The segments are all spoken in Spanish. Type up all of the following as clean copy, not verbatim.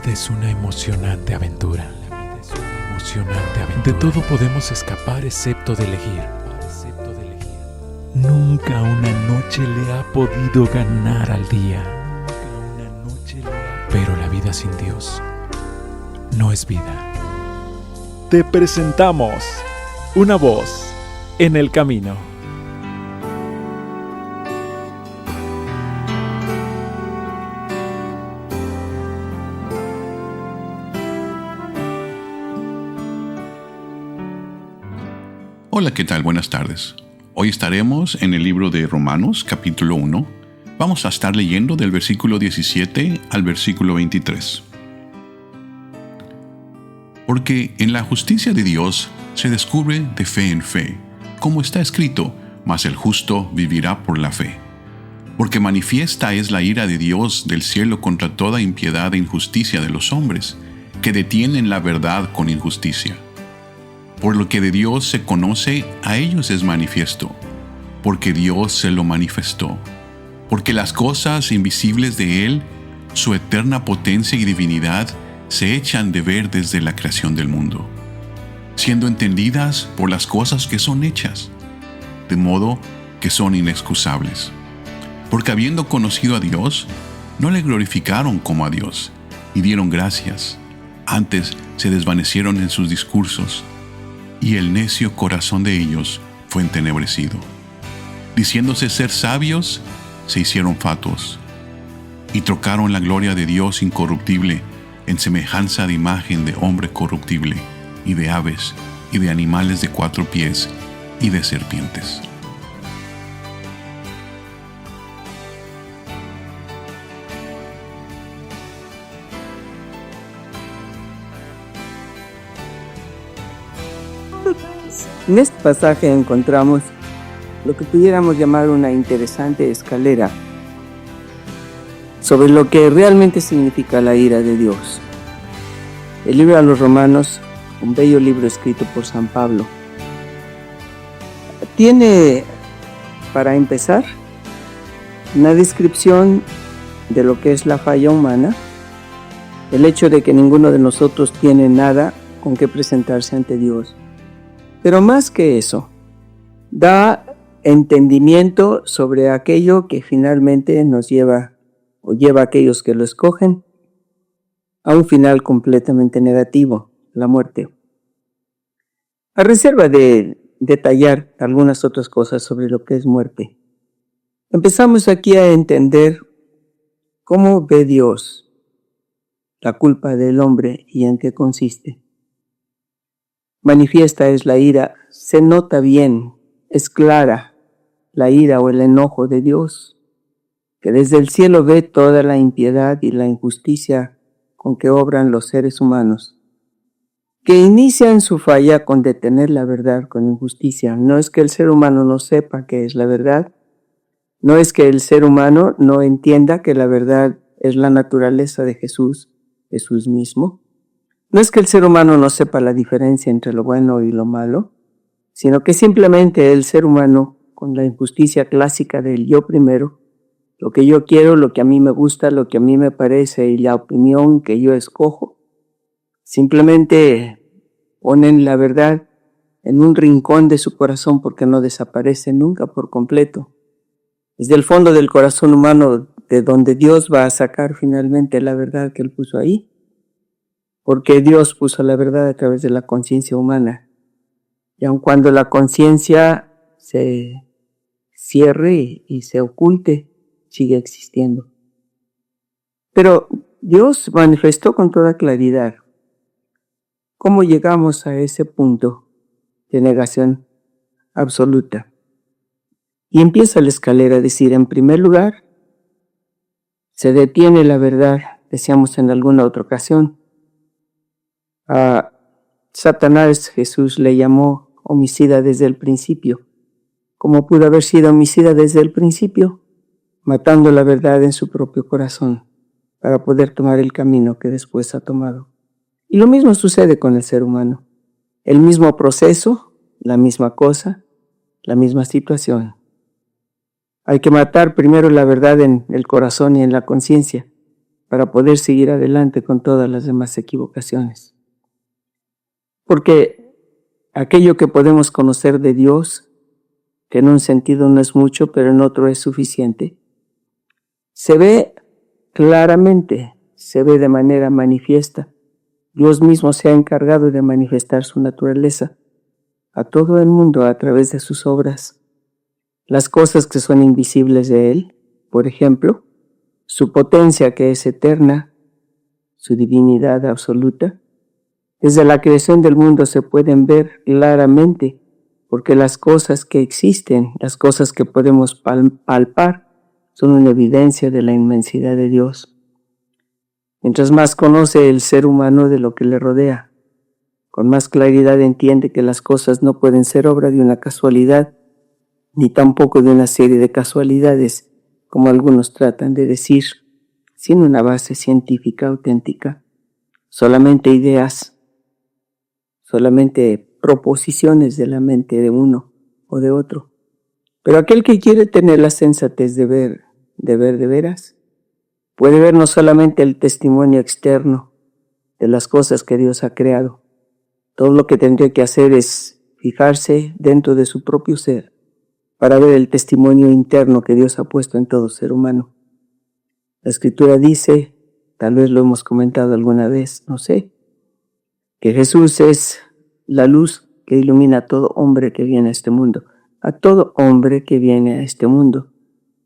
vida es una emocionante aventura. De todo podemos escapar excepto de elegir. Nunca una noche le ha podido ganar al día. Pero la vida sin Dios no es vida. Te presentamos Una voz en el camino. Hola, ¿qué tal? Buenas tardes. Hoy estaremos en el libro de Romanos, capítulo 1. Vamos a estar leyendo del versículo 17 al versículo 23. Porque en la justicia de Dios se descubre de fe en fe, como está escrito, mas el justo vivirá por la fe. Porque manifiesta es la ira de Dios del cielo contra toda impiedad e injusticia de los hombres, que detienen la verdad con injusticia. Por lo que de Dios se conoce, a ellos es manifiesto, porque Dios se lo manifestó. Porque las cosas invisibles de Él, su eterna potencia y divinidad, se echan de ver desde la creación del mundo, siendo entendidas por las cosas que son hechas, de modo que son inexcusables. Porque habiendo conocido a Dios, no le glorificaron como a Dios, y dieron gracias. Antes se desvanecieron en sus discursos, y el necio corazón de ellos fue entenebrecido. Diciéndose ser sabios, se hicieron fatuos, y trocaron la gloria de Dios incorruptible en semejanza de imagen de hombre corruptible, y de aves, y de animales de 4 pies, y de serpientes. En este pasaje encontramos lo que pudiéramos llamar una interesante escalera sobre lo que realmente significa la ira de Dios. El libro a los Romanos, un bello libro escrito por San Pablo, tiene, para empezar, una descripción de lo que es la falla humana, el hecho de que ninguno de nosotros tiene nada con que presentarse ante Dios. Pero más que eso, da entendimiento sobre aquello que finalmente nos lleva a aquellos que lo escogen a un final completamente negativo, la muerte. A reserva de detallar algunas otras cosas sobre lo que es muerte, empezamos aquí a entender cómo ve Dios la culpa del hombre y en qué consiste. Manifiesta es la ira, se nota bien, es clara la ira o el enojo de Dios, que desde el cielo ve toda la impiedad y la injusticia con que obran los seres humanos, que inician su falla con detener la verdad con injusticia. No es que el ser humano no sepa qué es la verdad, no es que el ser humano no entienda que la verdad es la naturaleza de Jesús mismo. No es que el ser humano no sepa la diferencia entre lo bueno y lo malo, sino que simplemente el ser humano, con la injusticia clásica del yo primero, lo que yo quiero, lo que a mí me gusta, lo que a mí me parece y la opinión que yo escojo, simplemente ponen la verdad en un rincón de su corazón porque no desaparece nunca por completo. Desde el fondo del corazón humano, de donde Dios va a sacar finalmente la verdad que Él puso ahí, porque Dios puso la verdad a través de la conciencia humana. Y aun cuando la conciencia se cierre y se oculte, sigue existiendo. Pero Dios manifestó con toda claridad cómo llegamos a ese punto de negación absoluta. Y empieza la escalera a decir, en primer lugar, se detiene la verdad, decíamos en alguna otra ocasión. A Satanás Jesús le llamó homicida desde el principio. ¿Cómo pudo haber sido homicida desde el principio? Matando la verdad en su propio corazón para poder tomar el camino que después ha tomado. Y lo mismo sucede con el ser humano. El mismo proceso, la misma cosa, la misma situación. Hay que matar primero la verdad en el corazón y en la conciencia para poder seguir adelante con todas las demás equivocaciones. Porque aquello que podemos conocer de Dios, que en un sentido no es mucho, pero en otro es suficiente, se ve claramente, se ve de manera manifiesta. Dios mismo se ha encargado de manifestar su naturaleza a todo el mundo a través de sus obras. Las cosas que son invisibles de Él, por ejemplo, su potencia que es eterna, su divinidad absoluta, desde la creación del mundo se pueden ver claramente, porque las cosas que existen, las cosas que podemos palpar, son una evidencia de la inmensidad de Dios. Mientras más conoce el ser humano de lo que le rodea, con más claridad entiende que las cosas no pueden ser obra de una casualidad, ni tampoco de una serie de casualidades, como algunos tratan de decir, sin una base científica auténtica, solamente ideas, solamente proposiciones de la mente de uno o de otro. Pero aquel que quiere tener la sensatez de ver de veras, puede ver no solamente el testimonio externo de las cosas que Dios ha creado. Todo lo que tendría que hacer es fijarse dentro de su propio ser para ver el testimonio interno que Dios ha puesto en todo ser humano. La Escritura dice, tal vez lo hemos comentado alguna vez, no sé, que Jesús es la luz que ilumina a todo hombre que viene a este mundo. A todo hombre que viene a este mundo.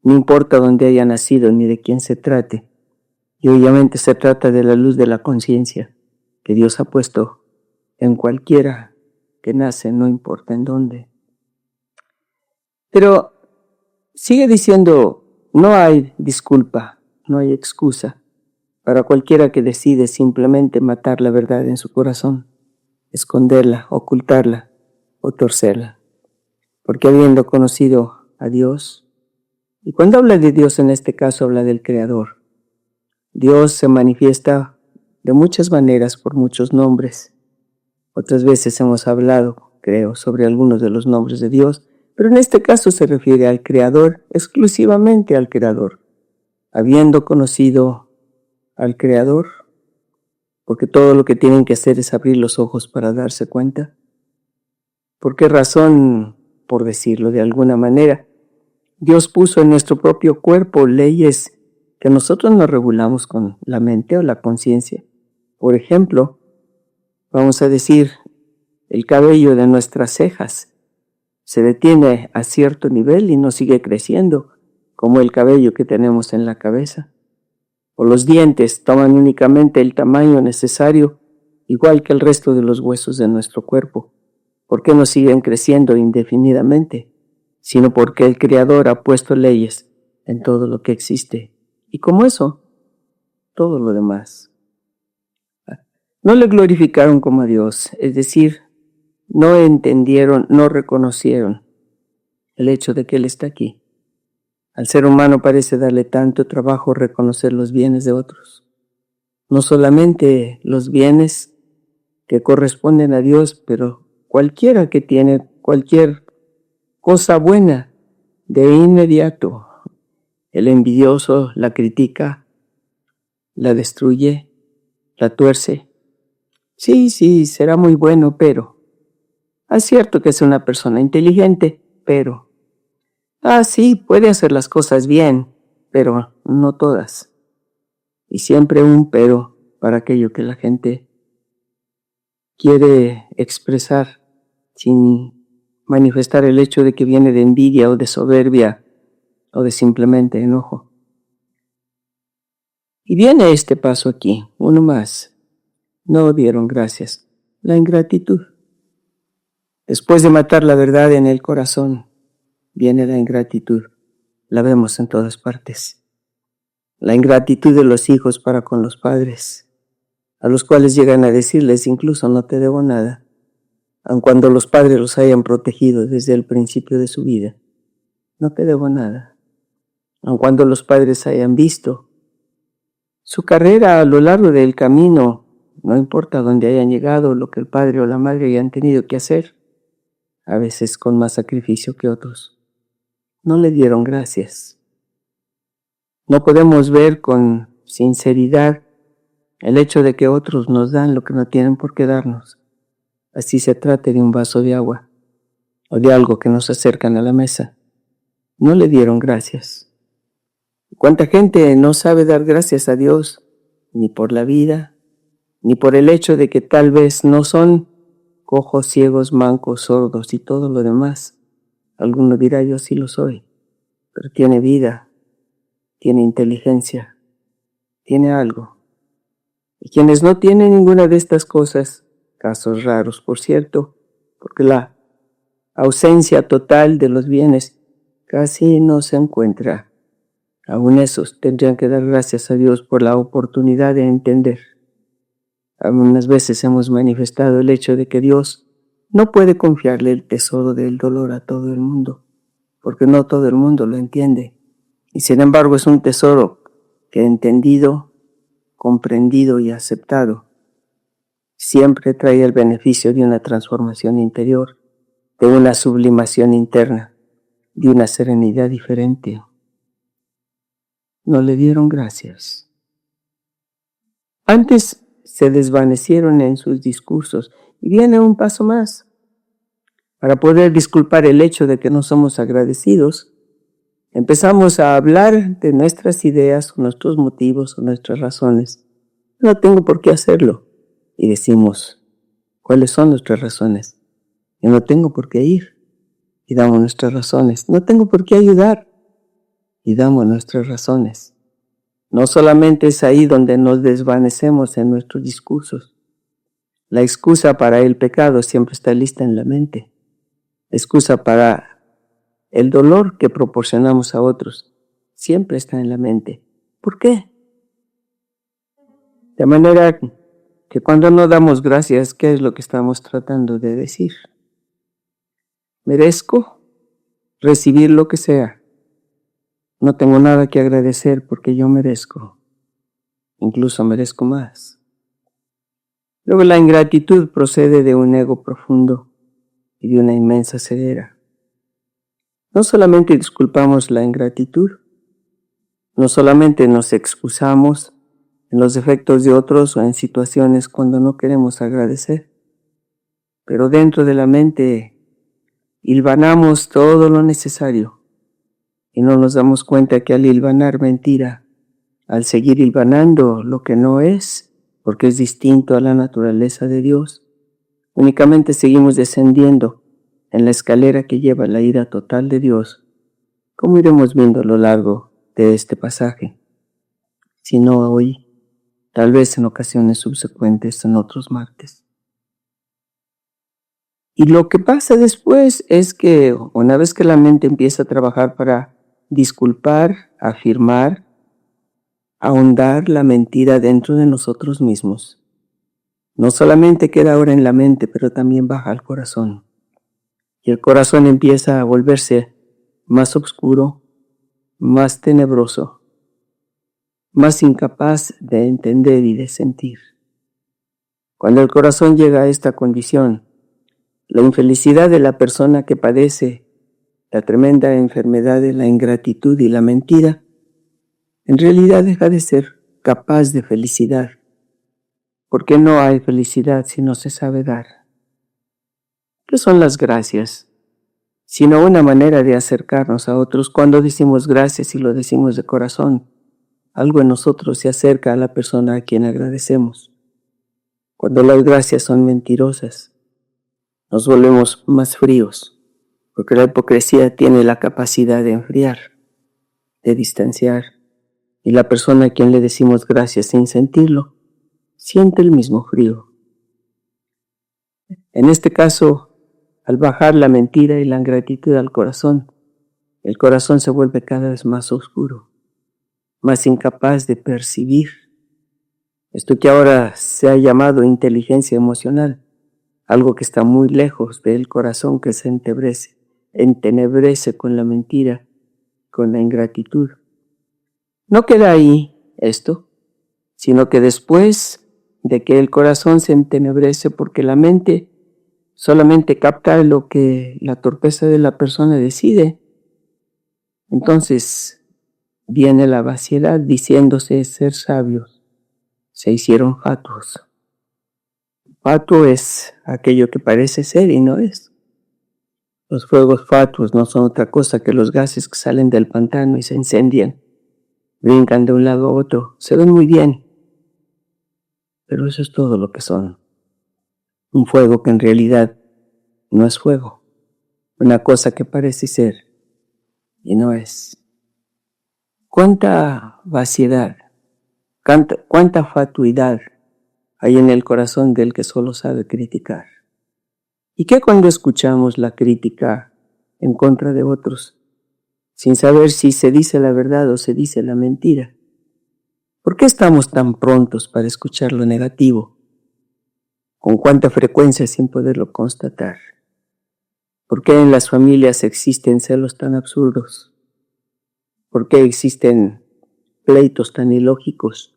No importa dónde haya nacido ni de quién se trate. Y obviamente se trata de la luz de la conciencia que Dios ha puesto en cualquiera que nace, no importa en dónde. Pero sigue diciendo, no hay disculpa, no hay excusa para cualquiera que decide simplemente matar la verdad en su corazón, esconderla, ocultarla o torcerla. Porque habiendo conocido a Dios, y cuando habla de Dios en este caso habla del Creador, Dios se manifiesta de muchas maneras por muchos nombres. Otras veces hemos hablado, creo, sobre algunos de los nombres de Dios, pero en este caso se refiere al Creador, exclusivamente al Creador. Habiendo conocido al Creador, porque todo lo que tienen que hacer es abrir los ojos para darse cuenta. ¿Por qué razón? Por decirlo de alguna manera, Dios puso en nuestro propio cuerpo leyes que nosotros no regulamos con la mente o la conciencia. Por ejemplo, vamos a decir, el cabello de nuestras cejas se detiene a cierto nivel y no sigue creciendo, como el cabello que tenemos en la cabeza. O los dientes toman únicamente el tamaño necesario, igual que el resto de los huesos de nuestro cuerpo. ¿Por qué no siguen creciendo indefinidamente? Sino porque el Creador ha puesto leyes en todo lo que existe. Y como eso, todo lo demás. No le glorificaron como a Dios, es decir, no entendieron, no reconocieron el hecho de que Él está aquí. Al ser humano parece darle tanto trabajo reconocer los bienes de otros. No solamente los bienes que corresponden a Dios, pero cualquiera que tiene cualquier cosa buena, de inmediato, el envidioso la critica, la destruye, la tuerce. Sí, será muy bueno, pero. Es cierto que es una persona inteligente, pero. Sí, puede hacer las cosas bien, pero no todas. Y siempre un pero para aquello que la gente quiere expresar sin manifestar el hecho de que viene de envidia o de soberbia o de simplemente enojo. Y viene este paso aquí, uno más. No dieron gracias. La ingratitud. Después de matar la verdad en el corazón, viene la ingratitud. La vemos en todas partes. La ingratitud de los hijos para con los padres, a los cuales llegan a decirles incluso no te debo nada, aun cuando los padres los hayan protegido desde el principio de su vida. No te debo nada. Aun cuando los padres hayan visto su carrera a lo largo del camino, no importa dónde hayan llegado, lo que el padre o la madre hayan tenido que hacer, a veces con más sacrificio que otros. No le dieron gracias. No podemos ver con sinceridad el hecho de que otros nos dan lo que no tienen por qué darnos. Así se trate de un vaso de agua o de algo que nos acercan a la mesa. No le dieron gracias. ¿Cuánta gente no sabe dar gracias a Dios ni por la vida, ni por el hecho de que tal vez no son cojos, ciegos, mancos, sordos y todo lo demás? Alguno dirá, yo sí lo soy, pero tiene vida, tiene inteligencia, tiene algo. Y quienes no tienen ninguna de estas cosas, casos raros por cierto, porque la ausencia total de los bienes casi no se encuentra. Aún esos tendrían que dar gracias a Dios por la oportunidad de entender. Algunas veces hemos manifestado el hecho de que Dios no puede confiarle el tesoro del dolor a todo el mundo, porque no todo el mundo lo entiende. Y sin embargo es un tesoro que entendido, comprendido y aceptado, siempre trae el beneficio de una transformación interior, de una sublimación interna, de una serenidad diferente. No le dieron gracias. Antes se desvanecieron en sus discursos y viene un paso más. Para poder disculpar el hecho de que no somos agradecidos, empezamos a hablar de nuestras ideas o nuestros motivos o nuestras razones. No tengo por qué hacerlo. Y decimos, ¿cuáles son nuestras razones? Yo no tengo por qué ir. Y damos nuestras razones. No tengo por qué ayudar. Y damos nuestras razones. No solamente es ahí donde nos desvanecemos en nuestros discursos. La excusa para el pecado siempre está lista en la mente. La excusa para el dolor que proporcionamos a otros siempre está en la mente. ¿Por qué? De manera que cuando no damos gracias, ¿qué es lo que estamos tratando de decir? Merezco recibir lo que sea. No tengo nada que agradecer porque yo merezco. Incluso merezco más. Luego la ingratitud procede de un ego profundo y de una inmensa ceguera. No solamente disculpamos la ingratitud, no solamente nos excusamos en los defectos de otros o en situaciones cuando no queremos agradecer, pero dentro de la mente hilvanamos todo lo necesario y no nos damos cuenta que al hilvanar mentira, al seguir hilvanando lo que no es, porque es distinto a la naturaleza de Dios, únicamente seguimos descendiendo en la escalera que lleva a la ira total de Dios, como iremos viendo a lo largo de este pasaje. Si no hoy, tal vez en ocasiones subsecuentes en otros martes. Y lo que pasa después es que una vez que la mente empieza a trabajar para disculpar, afirmar, ahondar la mentira dentro de nosotros mismos, no solamente queda ahora en la mente, pero también baja al corazón. Y el corazón empieza a volverse más oscuro, más tenebroso, más incapaz de entender y de sentir. Cuando el corazón llega a esta condición, la infelicidad de la persona que padece la tremenda enfermedad de la ingratitud y la mentira, en realidad deja de ser capaz de felicidad, porque no hay felicidad si no se sabe dar. ¿Qué son las gracias? Sino una manera de acercarnos a otros. Cuando decimos gracias y lo decimos de corazón, algo en nosotros se acerca a la persona a quien agradecemos. Cuando las gracias son mentirosas, nos volvemos más fríos, porque la hipocresía tiene la capacidad de enfriar, de distanciar, y la persona a quien le decimos gracias sin sentirlo, siente el mismo frío. En este caso, al bajar la mentira y la ingratitud al corazón, el corazón se vuelve cada vez más oscuro, más incapaz de percibir esto que ahora se ha llamado inteligencia emocional, algo que está muy lejos del corazón que se entenebrece con la mentira, con la ingratitud. No queda ahí esto, sino que después de que el corazón se entenebrece porque la mente solamente capta lo que la torpeza de la persona decide, entonces viene la vaciedad diciéndose ser sabios. Se hicieron fatuos. Fatuo es aquello que parece ser y no es. Los fuegos fatuos no son otra cosa que los gases que salen del pantano y se incendian. Brincan de un lado a otro, se ven muy bien. Pero eso es todo lo que son. Un fuego que en realidad no es fuego. Una cosa que parece ser y no es. ¿Cuánta vaciedad, cuánta fatuidad hay en el corazón del que solo sabe criticar? ¿Y qué cuando escuchamos la crítica en contra de otros, sin saber si se dice la verdad o se dice la mentira? ¿Por qué estamos tan prontos para escuchar lo negativo? ¿Con cuánta frecuencia sin poderlo constatar? ¿Por qué en las familias existen celos tan absurdos? ¿Por qué existen pleitos tan ilógicos?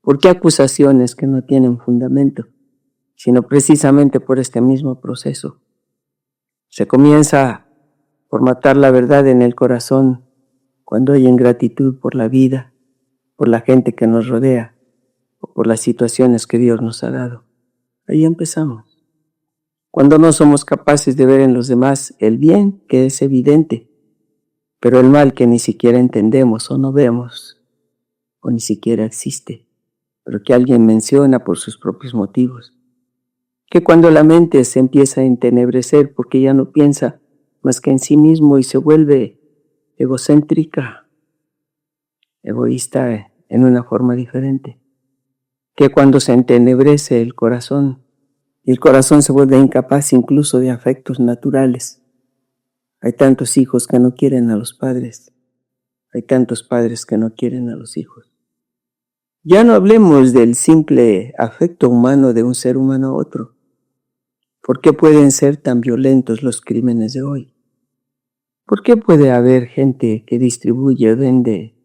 ¿Por qué acusaciones que no tienen fundamento? Sino precisamente por este mismo proceso. Se comienza por matar la verdad en el corazón cuando hay ingratitud por la vida, por la gente que nos rodea o por las situaciones que Dios nos ha dado. Ahí empezamos. Cuando no somos capaces de ver en los demás el bien que es evidente, pero el mal que ni siquiera entendemos o no vemos, o ni siquiera existe, pero que alguien menciona por sus propios motivos. Que cuando la mente se empieza a entenebrecer porque ya no piensa más que en sí mismo y se vuelve egocéntrica, egoísta en una forma diferente. Que cuando se entenebrece el corazón, y el corazón se vuelve incapaz incluso de afectos naturales. Hay tantos hijos que no quieren a los padres. Hay tantos padres que no quieren a los hijos. Ya no hablemos del simple afecto humano de un ser humano a otro. ¿Por qué pueden ser tan violentos los crímenes de hoy? ¿Por qué puede haber gente que distribuye, vende,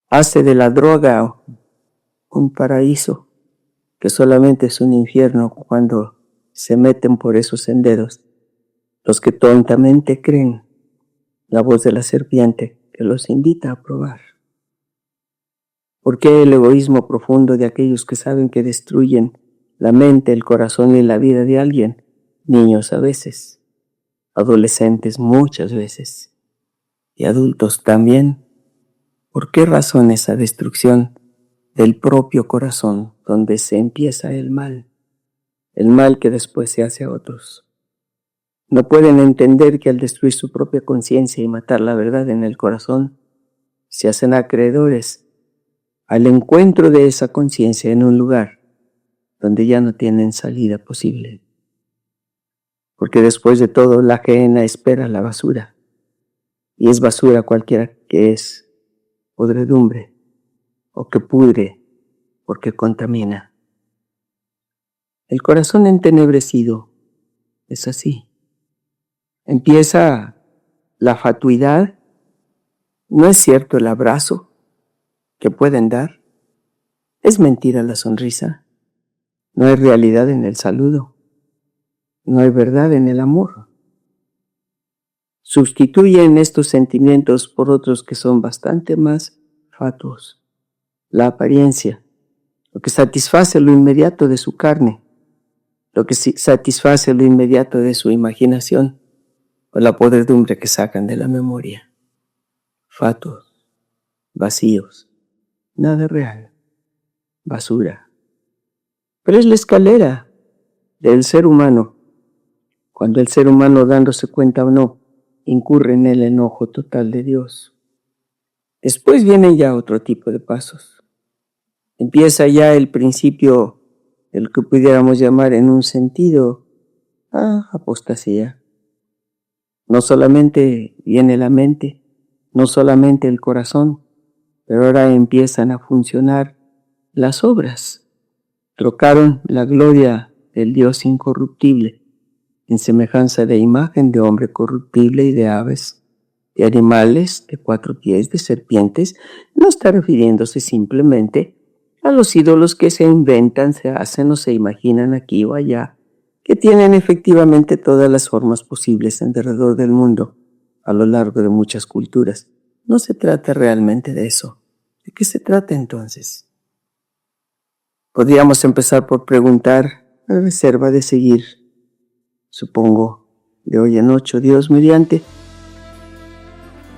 hace de la droga un paraíso que solamente es un infierno cuando se meten por esos senderos? Los que tontamente creen la voz de la serpiente que los invita a probar. ¿Por qué el egoísmo profundo de aquellos que saben que destruyen la mente, el corazón y la vida de alguien? Niños a veces, adolescentes muchas veces y adultos también. ¿Por qué razón esa destrucción del propio corazón donde se empieza el mal que después se hace a otros? No pueden entender que al destruir su propia conciencia y matar la verdad en el corazón, se hacen acreedores al encuentro de esa conciencia en un lugar donde ya no tienen salida posible. Porque después de todo, la gehenna espera la basura, y es basura cualquiera que es podredumbre o que pudre porque contamina. El corazón entenebrecido es así. Empieza la fatuidad. No es cierto el abrazo que pueden dar. Es mentira la sonrisa. No hay realidad en el saludo. No hay verdad en el amor. Sustituyen estos sentimientos por otros que son bastante más fatuos. La apariencia, lo que satisface lo inmediato de su carne, lo que satisface lo inmediato de su imaginación, o la podredumbre que sacan de la memoria. Fatuos, vacíos, nada real, basura. Pero es la escalera del ser humano, cuando el ser humano, dándose cuenta o no, incurre en el enojo total de Dios. Después vienen ya otro tipo de pasos. Empieza ya el principio, el que pudiéramos llamar en un sentido, apostasía. No solamente viene la mente, no solamente el corazón, pero ahora empiezan a funcionar las obras. Trocaron la gloria del Dios incorruptible en semejanza de imagen de hombre corruptible y de aves, de animales, de 4 pies, de serpientes. No está refiriéndose simplemente a los ídolos que se inventan, se hacen o se imaginan aquí o allá, que tienen efectivamente todas las formas posibles alrededor del mundo, a lo largo de muchas culturas, No se trata realmente de eso. ¿De qué se trata entonces? Podríamos empezar por preguntar, a reserva de seguir, supongo, de hoy en 8, Dios mediante,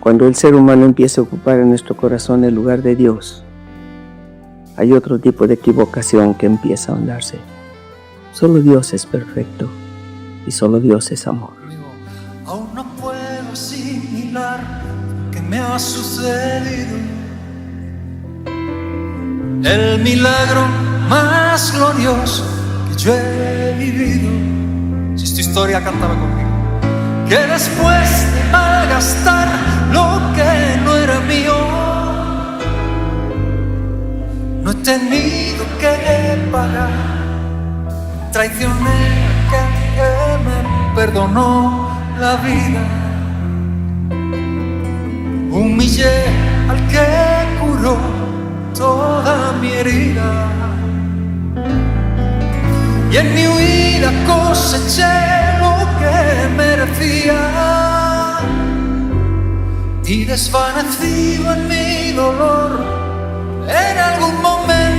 cuando el ser humano empieza a ocupar en nuestro corazón el lugar de Dios, hay otro tipo de equivocación que empieza a ahondarse. Solo Dios es perfecto y solo Dios es amor. Aún no puedo asimilar que me ha sucedido. El milagro más glorioso que yo he vivido. Si esta historia cantaba conmigo. Que después de malgastar lo que no era mío, no he tenido que pagar. Traicioné a quien me perdonó la vida. Humillé al que curó toda mi herida. Y en mi huida coseché lo que merecía. Y desvanecido en mi dolor, en algún momento